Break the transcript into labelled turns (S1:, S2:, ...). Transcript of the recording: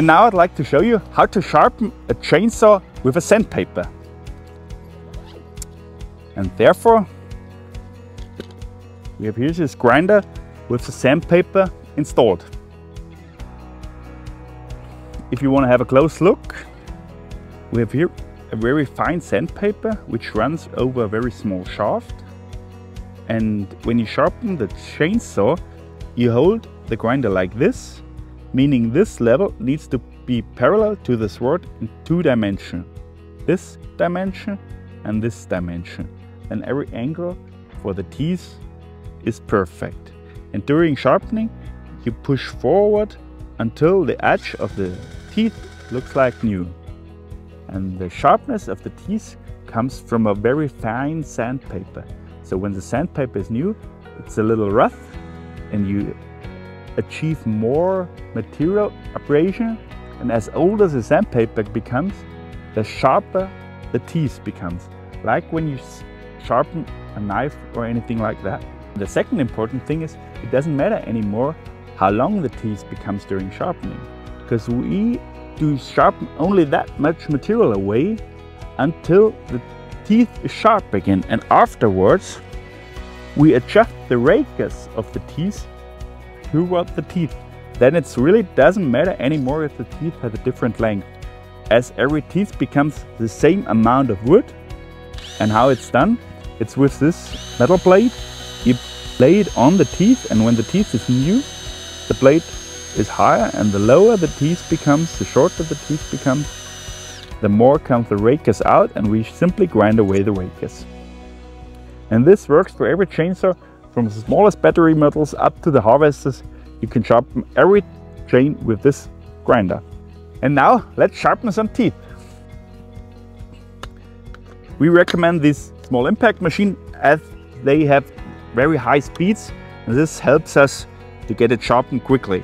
S1: And now I'd like to show you how to sharpen a chainsaw with a sandpaper. And therefore, we have here this grinder with the sandpaper installed. If you want to have a close look, we have here a very fine sandpaper which runs over a very small shaft. And when you sharpen the chainsaw, you hold the grinder like this, meaning this level needs to be parallel to the sword in 2 dimensions. This dimension and this dimension. And every angle for the teeth is perfect. And during sharpening, you push forward until the edge of the teeth looks like new. And the sharpness of the teeth comes from a very fine sandpaper. So when the sandpaper is new, it's a little rough and you achieve more material abrasion. And as older the sandpaper becomes, the sharper the teeth becomes. Like when you sharpen a knife or anything like that. The second important thing is it doesn't matter anymore how long the teeth becomes during sharpening, because we do sharpen only that much material away until the teeth is sharp again, and afterwards we adjust the radius of the teeth throughout the teeth. Then it really doesn't matter anymore if the teeth have a different length, as every teeth becomes the same amount of wood. And how it's done? It's with this metal blade. You lay it on the teeth, and when the teeth is new, the blade is higher, and the lower the teeth becomes, the shorter the teeth becomes, the more comes the radius out, and we simply grind away the radius. And this works for every chainsaw, from the smallest battery models up to the harvesters. You can sharpen every chain with this grinder. And now let's sharpen some teeth. We recommend this small impact machine as they have very high speeds, and this helps us to get it sharpened quickly.